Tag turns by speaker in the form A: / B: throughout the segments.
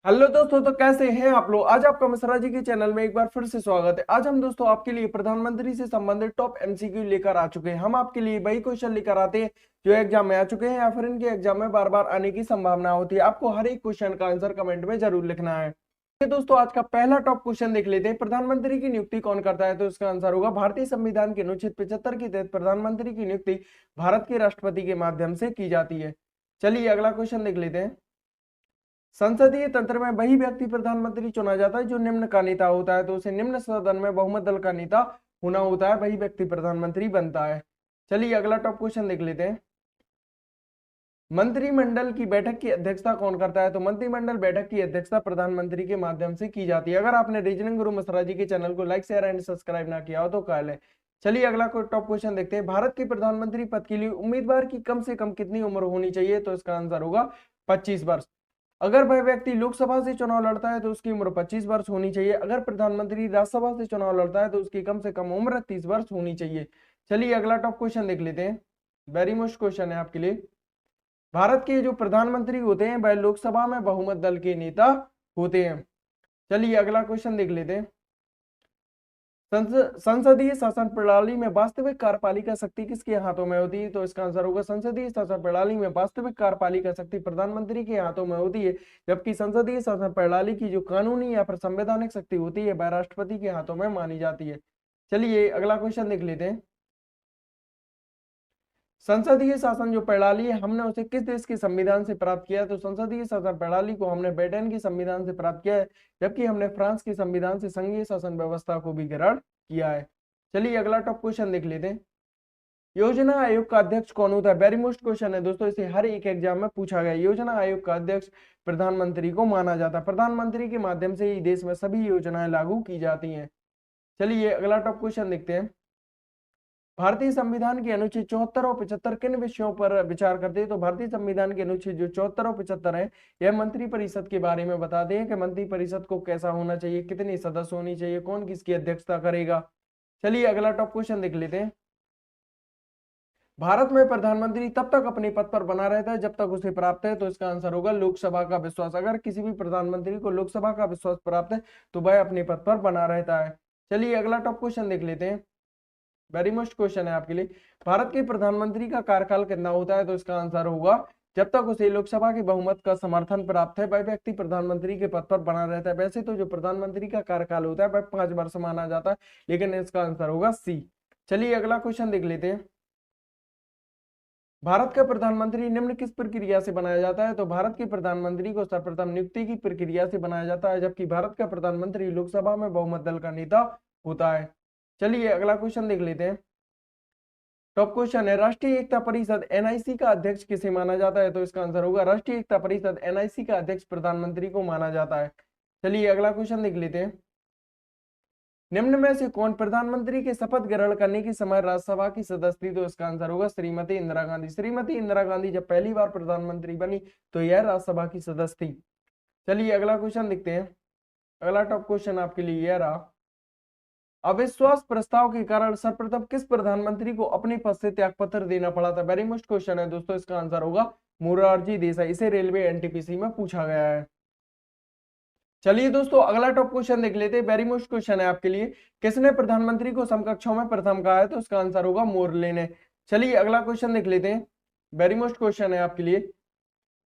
A: Hello दोस्तों, तो कैसे हैं आप लोग। आज आपका मिश्रा जी के चैनल में एक बार फिर से स्वागत है। आज हम दोस्तों आपके लिए प्रधानमंत्री से संबंधित टॉप एमसीक्यू लेकर आ चुके हैं। हम आपके लिए वही क्वेश्चन लेकर आते हैं जो एग्जाम में आ चुके हैं या फिर इनके एग्जाम में बार बार आने की संभावना होती है। आपको हर एक क्वेश्चन का आंसर कमेंट में जरूर लिखना है। तो दोस्तों आज का पहला टॉप क्वेश्चन देख लेते हैं। प्रधानमंत्री की नियुक्ति कौन करता है? तो इसका आंसर होगा भारतीय संविधान के अनुच्छेद 75 के तहत प्रधानमंत्री की नियुक्ति भारत के राष्ट्रपति के माध्यम से की जाती है। चलिए अगला क्वेश्चन देख लेते हैं। संसदीय तंत्र में वही व्यक्ति प्रधानमंत्री चुना जाता है जो निम्न का नेता होता है। तो उसे निम्न सदन में बहुमत दल का नेता होना होता है, वही व्यक्ति प्रधानमंत्री बनता है। चलिए अगला टॉप क्वेश्चन देख लेते हैं। मंत्रिमंडल की बैठक की अध्यक्षता कौन करता है? तो मंत्रिमंडल बैठक की अध्यक्षता प्रधानमंत्री के माध्यम से की जाती है। अगर आपने रीजनिंग गुरु मिश्रा जी के चैनल को लाइक शेयर एंड सब्सक्राइब ना किया हो तो कर ले। चलिए अगला टॉप क्वेश्चन देखते हैं। भारत के प्रधानमंत्री पद के लिए उम्मीदवार की कम से कम कितनी उम्र होनी चाहिए? तो इसका आंसर होगा 25 वर्ष। अगर वह व्यक्ति लोकसभा से चुनाव लड़ता है तो उसकी उम्र 25 वर्ष होनी चाहिए। अगर प्रधानमंत्री राज्यसभा से चुनाव लड़ता है तो उसकी कम से कम उम्र 30 वर्ष होनी चाहिए। चलिए अगला टॉप क्वेश्चन देख लेते हैं। वेरी मोस्ट क्वेश्चन है आपके लिए। भारत के जो प्रधानमंत्री होते हैं वह लोकसभा में बहुमत दल के नेता होते हैं। चलिए अगला क्वेश्चन देख लेते हैं। संसदीय शासन प्रणाली में वास्तविक कार्यपालिका शक्ति किसके हाथों में होती है? तो इसका आंसर होगा संसदीय शासन प्रणाली में वास्तविक कार्यपालिका शक्ति प्रधानमंत्री के हाथों में होती है, जबकि संसदीय शासन प्रणाली की जो कानूनी या फिर संवैधानिक शक्ति होती है वह राष्ट्रपति के हाथों में मानी जाती है। चलिए अगला क्वेश्चन देख लेते हैं। संसदीय शासन जो प्रणाली है हमने उसे किस देश के संविधान से प्राप्त किया है? तो संसदीय शासन प्रणाली को हमने ब्रिटेन के संविधान से प्राप्त किया है, जबकि हमने फ्रांस के संविधान से संघीय शासन व्यवस्था को भी ग्रहण किया है। चलिए अगला टॉप क्वेश्चन देख लेते हैं। योजना आयोग का अध्यक्ष कौन होता है? वेरी मोस्ट क्वेश्चन है दोस्तों, इसे हर एक एग्जाम में पूछा गया। योजना आयोग का अध्यक्ष प्रधानमंत्री को माना जाता है। प्रधानमंत्री के माध्यम से ही देश में सभी योजनाएं लागू की जाती हैं। चलिए अगला टॉप क्वेश्चन देखते हैं। भारतीय संविधान के अनुच्छेद 74 और 75 किन विषयों पर विचार करते हैं? तो भारतीय संविधान के अनुच्छेद जो 74 और 75 है यह मंत्री परिषद के बारे में बताते हैं कि मंत्री परिषद को कैसा होना चाहिए, कितने सदस्य होनी चाहिए, कौन किसकी अध्यक्षता करेगा। चलिए अगला टॉप क्वेश्चन देख लेते हैं। भारत में प्रधानमंत्री तब तक अपने पद पर बना रहता है जब तक उसे प्राप्त है। तो इसका आंसर होगा लोकसभा का विश्वास। अगर किसी भी प्रधानमंत्री को लोकसभा का विश्वास प्राप्त है तो वह अपने पद पर बना रहता है। चलिए अगला टॉप क्वेश्चन देख लेते हैं। वेरी मोस्ट क्वेश्चन है आपके लिए। भारत के प्रधानमंत्री का कार्यकाल कितना होता है? तो इसका आंसर होगा जब तक उसे लोकसभा के बहुमत का समर्थन प्राप्त है वह व्यक्ति प्रधानमंत्री के पद पर बना रहता है। वैसे तो जो प्रधानमंत्री का कार्यकाल होता है वह 5 वर्ष माना जाता है, लेकिन इसका आंसर होगा सी। चलिए अगला क्वेश्चन देख लेते हैं। भारत का प्रधानमंत्री निम्न किस प्रक्रिया से बनाया जाता है? तो भारत के प्रधानमंत्री को सर्वप्रथम नियुक्ति की प्रक्रिया से बनाया जाता है, जबकि भारत का प्रधानमंत्री लोकसभा में बहुमत दल का नेता होता है। चलिए अगला क्वेश्चन देख लेते हैं। टॉप क्वेश्चन है, राष्ट्रीय एकता परिषद एनआईसी का अध्यक्ष किसे माना जाता है? तो इसका आंसर होगा राष्ट्रीय एकता परिषद एनआईसी का अध्यक्ष प्रधानमंत्री को माना जाता है। चलिए अगला क्वेश्चन देख लेते हैं। निम्न में से कौन प्रधानमंत्री के शपथ ग्रहण करने के समय राज्यसभा की सदस्य थी? तो इसका आंसर होगा श्रीमती इंदिरा गांधी। श्रीमती इंदिरा गांधी जब पहली बार प्रधानमंत्री बनी तो यह राज्यसभा की सदस्य थी। चलिए अगला क्वेश्चन देखते हैं। अगला टॉप क्वेश्चन आपके लिए यह रहा। अविश्वास प्रस्ताव के कारण सर्वप्रथम किस प्रधानमंत्री को अपने पद से त्यागपत्र देना पड़ा था? वेरी मोस्ट क्वेश्चन है दोस्तों, इसका आंसर होगा मोरारजी देसाई। इसे रेलवे एनटीपीसी में पूछा गया है। चलिए दोस्तों अगला टॉप क्वेश्चन देख लेते हैं। वेरी मोस्ट क्वेश्चन है आपके लिए। किसने प्रधानमंत्री को समकक्षों में प्रथम कहा है? तो इसका आंसर होगा मोरले ने। चलिए अगला क्वेश्चन देख लेते हैं। वेरी मोस्ट क्वेश्चन है आपके लिए।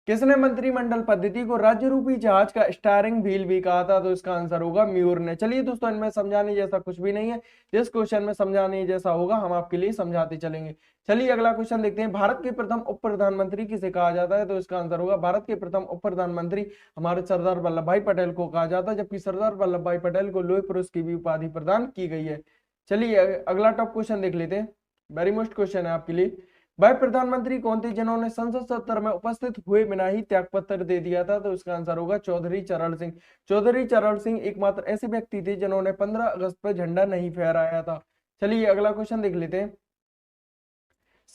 A: किसने मंत्रिमंडल पद्धति को राज्य रूपी जहाज का स्टीयरिंग व्हील भी कहा था? तो इसका आंसर होगा म्यूर ने। चलिए दोस्तों इनमें समझाने जैसा कुछ भी नहीं है, जिस क्वेश्चन में समझाने जैसा होगा हम आपके लिए समझाते चलेंगे। चलिए अगला क्वेश्चन देखते हैं। भारत के प्रथम उप प्रधानमंत्री किसे कहा जाता है? तो इसका आंसर होगा भारत के प्रथम उप प्रधानमंत्री हमारे सरदार वल्लभ भाई पटेल को कहा जाता है, जबकि सरदार वल्लभ भाई पटेल को लोह पुरुष की भी उपाधि प्रदान की गई है। चलिए अगला टॉप क्वेश्चन देख लेते हैं। वेरी मोस्ट क्वेश्चन है आपके लिए। वह प्रधानमंत्री कौन थे जिन्होंने संसद सत्र में उपस्थित हुए बिना ही त्यागपत्र दे दिया था? तो इसका आंसर होगा चौधरी चरण सिंह। चौधरी चरण सिंह एकमात्र ऐसे व्यक्ति थे जिन्होंने 15 अगस्त पर झंडा नहीं फहराया था। चलिए अगला क्वेश्चन देख लेते हैं।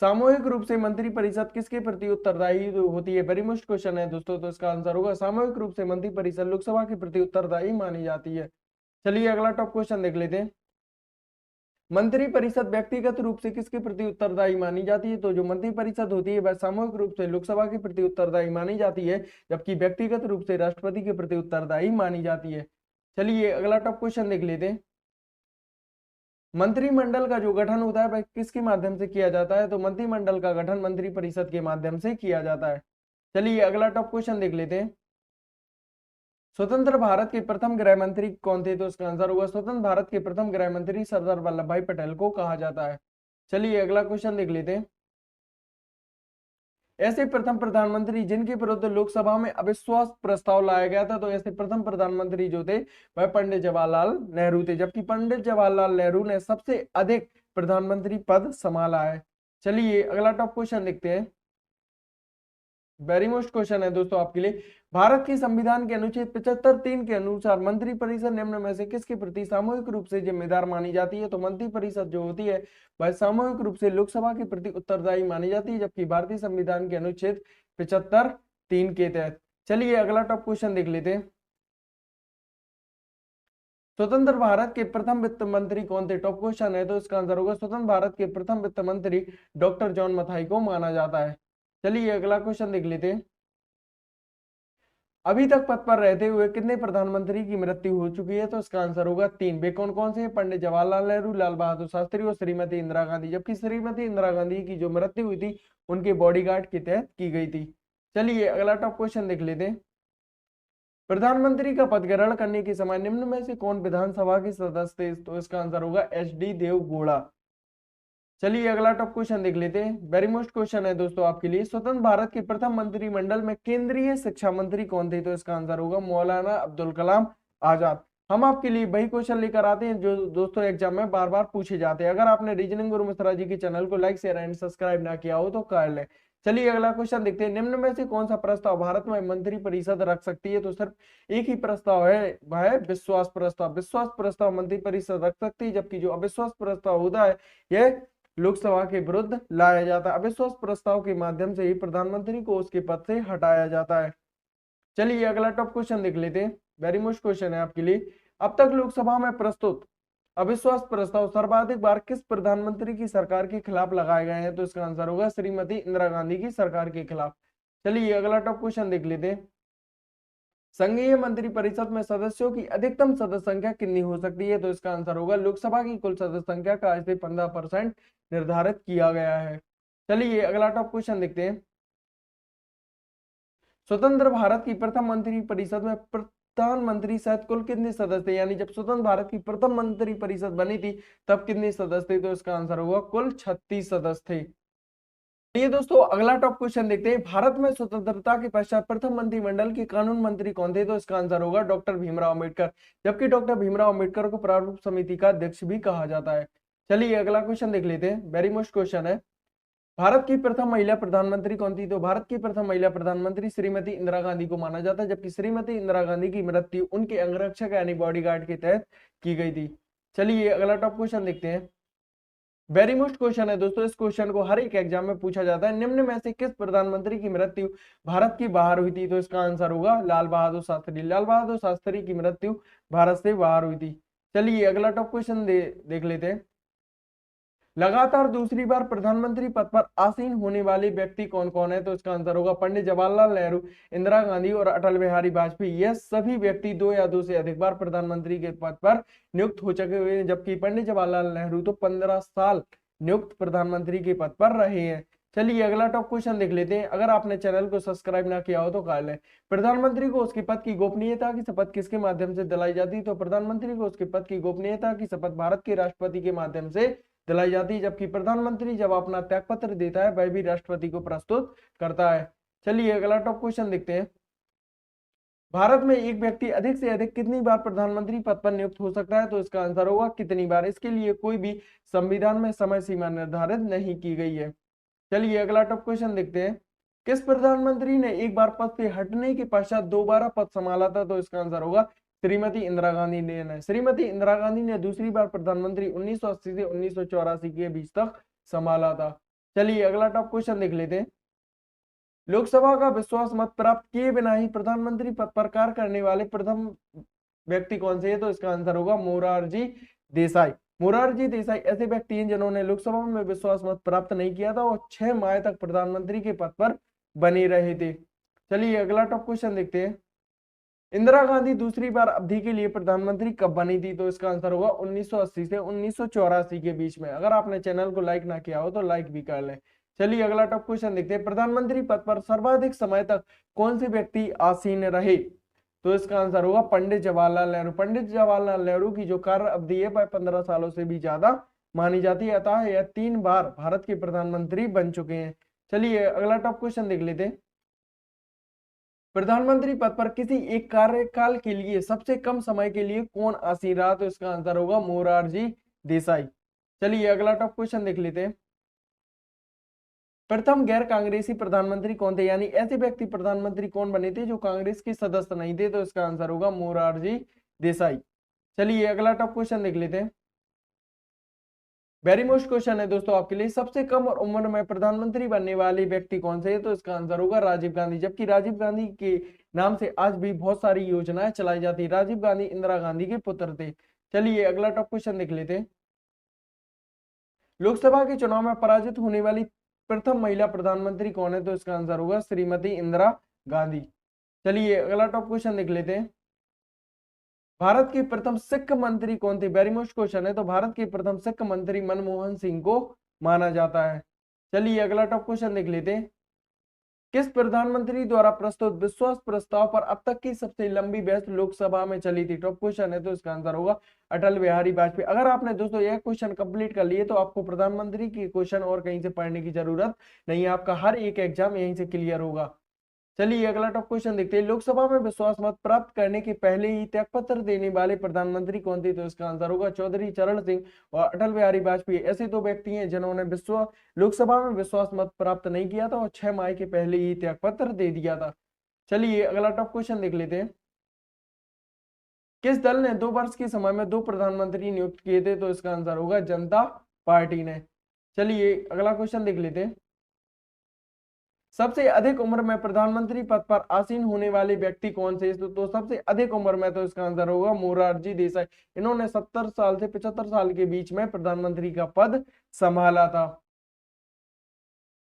A: सामूहिक रूप से मंत्री परिषद किसके प्रति उत्तरदायी होती है? वेरी मोस्ट क्वेश्चन है दोस्तों, तो इसका आंसर होगा सामूहिक रूप से मंत्री परिषद लोकसभा के प्रति उत्तरदायी मानी जाती है। चलिए अगला टॉप क्वेश्चन देख लेते हैं। मंत्री परिषद व्यक्तिगत रूप से किसके प्रति उत्तरदायी मानी जाती है? तो जो मंत्री परिषद होती है वह सामूहिक रूप से लोकसभा के प्रति उत्तरदायी मानी जाती है, जबकि व्यक्तिगत रूप से राष्ट्रपति के प्रति उत्तरदायी मानी जाती है। चलिए अगला टॉप क्वेश्चन देख लेते हैं। मंत्रिमंडल का जो गठन होता है वह किसके माध्यम से किया जाता है? तो मंत्रिमंडल का गठन मंत्री परिषद के माध्यम से किया जाता है। चलिए अगला टॉप क्वेश्चन देख लेते हैं। स्वतंत्र भारत के प्रथम गृह मंत्री कौन थे? तो इसका आंसर होगा स्वतंत्र भारत के प्रथम गृह मंत्री सरदार वल्लभ भाई पटेल को कहा जाता है। चलिए अगला क्वेश्चन देख लेते हैं। ऐसे प्रथम प्रधानमंत्री जिनके विरुद्ध लोकसभा में अविश्वास प्रस्ताव लाया गया था, तो ऐसे प्रथम प्रधानमंत्री जो थे वह पंडित जवाहरलाल नेहरू थे, जबकि पंडित जवाहरलाल नेहरू ने सबसे अधिक प्रधानमंत्री पद संभाला है। चलिए अगला टॉप क्वेश्चन देखते हैं। वेरी मोस्ट क्वेश्चन है दोस्तों आपके लिए। भारत के संविधान के अनुच्छेद 75(3) के अनुसार मंत्री परिषद निम्न में से किसके प्रति सामूहिक रूप से जिम्मेदार मानी जाती है? तो मंत्री परिषद जो होती है वह सामूहिक रूप से लोकसभा के प्रति उत्तरदायी मानी जाती है, जबकि भारतीय संविधान के अनुच्छेद 75(3) के तहत। चलिए अगला टॉप क्वेश्चन देख लेते हैं। स्वतंत्र भारत के प्रथम वित्त मंत्री कौन थे? टॉप क्वेश्चन है, तो इसका आंसर होगा स्वतंत्र भारत के प्रथम वित्त मंत्री डॉक्टर जॉन मथाई को माना जाता है। चलिए अगला क्वेश्चन देख लेते हैं। अभी तक पद पर रहते हुए कितने प्रधानमंत्री की मृत्यु हो चुकी है? तो इसका आंसर होगा 3। वे कौन कौन से? पंडित जवाहरलाल नेहरू, लाल बहादुर शास्त्री और श्रीमती इंदिरा गांधी, जबकि श्रीमती इंदिरा गांधी की जो मृत्यु हुई थी उनके बॉडीगार्ड के तहत की गई थी। चलिए अगला टॉप क्वेश्चन देख लेते हैं। प्रधानमंत्री का पद ग्रहण करने के समय निम्न में से कौन विधानसभा के सदस्य थे? तो इसका आंसर होगा एच.डी. देवगौड़ा। चलिए अगला टॉप क्वेश्चन देख लेते हैं। वेरी मोस्ट क्वेश्चन है दोस्तों आपके लिए। स्वतंत्र भारत के प्रथम मंत्रिमंडल में केंद्रीय शिक्षा मंत्री कौन थे? तो इसका आंसर होगा मौलाना अब्दुल कलाम आजाद। हम आपके लिए वही क्वेश्चन लेकर आते हैं जो दोस्तों एग्जाम में बार बार पूछे जाते हैं। अगर आपने रीजनिंग गुरु मिश्रा जी के चैनल को लाइक शेयर एंड सब्सक्राइब ना किया हो तो कर ले। चलिए अगला क्वेश्चन देखते हैं। निम्न में से कौन सा प्रस्ताव भारत में मंत्री परिषद रख सकती है? तो सिर्फ एक ही प्रस्ताव है, वह है विश्वास प्रस्ताव। विश्वास प्रस्ताव मंत्री परिषद रख सकती है, जबकि जो अविश्वास प्रस्ताव होता है यह लोकसभा के विरुद्ध लाया जाता है। अविश्वास प्रस्ताव के माध्यम से ही प्रधानमंत्री को उसके पद से हटाया जाता है। चलिए अगला टॉप क्वेश्चन देख लेते हैं। वेरी मोस्ट क्वेश्चन है आपके लिए। अब तक लोकसभा में प्रस्तुत अविश्वास प्रस्ताव सर्वाधिक बार किस प्रधानमंत्री की सरकार के खिलाफ लगाए गए हैं? तो इसका आंसर होगा श्रीमती इंदिरा गांधी की सरकार के खिलाफ। चलिए अगला टॉप क्वेश्चन देख लेते हैं। संघीय मंत्री परिषद में सदस्यों की अधिकतम सदस्य संख्या कितनी हो सकती है? तो इसका आंसर होगा लोकसभा की कुल सदस्य संख्या का आज से 15% निर्धारित किया गया है। चलिए अगला टॉप क्वेश्चन देखते हैं। स्वतंत्र भारत की प्रथम मंत्री परिषद में प्रधानमंत्री सहित कुल कितने सदस्य थे? यानी जब स्वतंत्र भारत की प्रथम मंत्री परिषद बनी थी तब कितने सदस्य थे? तो इसका आंसर होगा कुल 36 सदस्य थे। ये दोस्तों अगला टॉप क्वेश्चन देखते हैं। भारत में स्वतंत्रता के पश्चात प्रथम मंत्रिमंडल के कानून मंत्री कौन थे? तो इसका आंसर होगा डॉक्टर भीमराव अम्बेडकर, जबकि डॉक्टर भीमराव अम्बेडकर को प्रारूप समिति का अध्यक्ष भी कहा जाता है। चलिए अगला क्वेश्चन देख लेते हैं। वेरी मोस्ट क्वेश्चन है। भारत की प्रथम महिला प्रधानमंत्री कौन थी? तो भारत की प्रथम महिला प्रधानमंत्री श्रीमती इंदिरा गांधी को माना जाता है, जबकि श्रीमती इंदिरा गांधी की मृत्यु उनके अंगरक्षक यानी बॉडीगार्ड के तहत की गई थी। चलिए अगला टॉप क्वेश्चन देखते हैं। वेरी मोस्ट क्वेश्चन है दोस्तों। इस क्वेश्चन को हर एक एग्जाम में पूछा जाता है। निम्न में से किस प्रधानमंत्री की मृत्यु भारत की बाहर हुई थी? तो इसका आंसर होगा लाल बहादुर शास्त्री। लाल बहादुर शास्त्री की मृत्यु भारत से बाहर हुई थी। चलिए अगला टॉप क्वेश्चन देख लेते हैं। लगातार दूसरी बार प्रधानमंत्री पद पर आसीन होने वाले व्यक्ति कौन कौन है? तो इसका आंसर होगा पंडित जवाहरलाल नेहरू, इंदिरा गांधी और अटल बिहारी वाजपेयी। यह सभी व्यक्ति 2 या 2 से अधिक बार प्रधानमंत्री के पद पर नियुक्त हो चुके हुए हैं, जबकि पंडित जवाहरलाल नेहरू तो 15 साल नियुक्त प्रधानमंत्री के पद पर रहे हैं। चलिए अगला टॉप क्वेश्चन देख लेते हैं। अगर आपने चैनल को सब्सक्राइब ना किया हो तो कर लें। प्रधानमंत्री को उसके पद की गोपनीयता की शपथ किसके माध्यम से दिलाई जाती है? तो प्रधानमंत्री को उसके पद की गोपनीयता की शपथ भारत के राष्ट्रपति के माध्यम से दिलाई जाती है, जबकि प्रधानमंत्री जब अपना त्यागपत्र देता है वह भी राष्ट्रपति को प्रस्तुत करता है। चलिए अगला टॉप क्वेश्चन देखते हैं। भारत में एक व्यक्ति अधिक से अधिक कितनी बार प्रधानमंत्री पद पर नियुक्त हो सकता है? तो इसका आंसर होगा कितनी बार। इसके लिए कोई भी संविधान में समय सीमा निर्धारित नहीं की गई है। चलिए अगला टॉप क्वेश्चन देखते हैं। किस प्रधानमंत्री ने एक बार पद से हटने के पश्चात दोबारा पद संभाला था? तो इसका आंसर होगा श्रीमती इंदिरा गांधी ने। श्रीमती इंदिरा गांधी ने दूसरी बार प्रधानमंत्री 1980 से 1984 के बीच तक संभाला था। चलिए अगला टॉप क्वेश्चन देख लेते हैं। लोकसभा का विश्वास मत प्राप्त किए बिना ही प्रधानमंत्री पद पर कार्य करने वाले प्रथम व्यक्ति कौन से है? तो इसका आंसर होगा मोरारजी देसाई। मोरारजी देसाई ऐसे व्यक्ति हैं जिन्होंने लोकसभा में विश्वास मत प्राप्त नहीं किया था और 6 माह तक प्रधानमंत्री के पद पर बने रहे थे। चलिए अगला टॉप क्वेश्चन देखते हैं। इंदिरा गांधी दूसरी बार अवधि के लिए प्रधानमंत्री कब बनी थी? तो इसका आंसर होगा 1980 से 1984 के बीच में। अगर आपने चैनल को लाइक ना किया हो तो लाइक भी कर लें। चलिए अगला टॉप क्वेश्चन देखते हैं। प्रधानमंत्री पद पर सर्वाधिक समय तक कौन से व्यक्ति आसीन रहे? तो इसका आंसर होगा पंडित जवाहरलाल नेहरू। पंडित जवाहरलाल नेहरू की जो कार्य अवधि है वह 15 सालों से भी ज्यादा मानी जाती है, अतः यह 3 बार भारत के प्रधानमंत्री बन चुके हैं। चलिए अगला टॉप क्वेश्चन देख लेते हैं। प्रधानमंत्री पद पर किसी एक कार्यकाल के लिए सबसे कम समय के लिए कौन आसीन रहा? तो इसका आंसर होगा मोरारजी देसाई। चलिए अगला टॉप क्वेश्चन देख लेते हैं। प्रथम गैर कांग्रेसी प्रधानमंत्री कौन थे? यानी ऐसे व्यक्ति प्रधानमंत्री कौन बने थे जो कांग्रेस के सदस्य नहीं थे? तो इसका आंसर होगा मोरारजी देसाई। चलिए अगला टॉप क्वेश्चन देख लेते हैं। वेरी मोस्ट क्वेश्चन है दोस्तों आपके लिए। सबसे कम और उम्र में प्रधानमंत्री बनने वाले व्यक्ति कौन से? तो इसका आंसर होगा राजीव गांधी। जबकि राजीव गांधी के नाम से आज भी बहुत सारी योजनाएं चलाई जाती है। राजीव गांधी इंदिरा गांधी के पुत्र थे। चलिए अगला टॉप क्वेश्चन देख लेते हैं। लोकसभा के चुनाव में पराजित होने वाली प्रथम महिला प्रधानमंत्री कौन है? तो इसका आंसर होगा श्रीमती इंदिरा गांधी। चलिए अगला टॉप क्वेश्चन देख लेते हैं। भारत के प्रथम सिख मंत्री कौन थे? वेरी मोस्ट क्वेश्चन है। तो भारत के प्रथम सिख मंत्री मनमोहन सिंह को माना जाता है। चलिए अगला टॉप क्वेश्चन देख लेते हैं। किस प्रधानमंत्री द्वारा प्रस्तुत विश्वास प्रस्ताव पर अब तक की सबसे लंबी बहस लोकसभा में चली थी? टॉप क्वेश्चन है, तो इसका आंसर होगा अटल बिहारी वाजपेयी। अगर आपने दोस्तों यह क्वेश्चन कंप्लीट कर लिए तो आपको प्रधानमंत्री के क्वेश्चन और कहीं से पढ़ने की जरूरत नहीं है, आपका हर एक एग्जाम यहीं से क्लियर होगा। चलिए अगला टॉप क्वेश्चन देखते हैं। लोकसभा में विश्वास मत प्राप्त करने के पहले ही त्यागपत्र देने वाले प्रधानमंत्री कौन थे? तो इसका आंसर होगा चौधरी चरण सिंह और अटल बिहारी वाजपेयी। ऐसे दो व्यक्ति हैं जिन्होंने लोकसभा में विश्वास मत प्राप्त नहीं किया था और 6 माह के पहले ही त्यागपत्र दे दिया था। चलिए अगला टॉप क्वेश्चन देख लेते हैं। किस दल ने 2 वर्ष के समय में 2 प्रधानमंत्री नियुक्त किए थे? तो इसका आंसर होगा जनता पार्टी ने। चलिए अगला क्वेश्चन देख लेते हैं। सबसे अधिक उम्र में प्रधानमंत्री पद पर आसीन होने वाले व्यक्ति कौन से? तो सबसे अधिक उम्र में, तो इसका आंसर होगा मोरारजी देसाई। इन्होंने 70 साल से 75 साल के बीच में प्रधानमंत्री का पद संभाला था।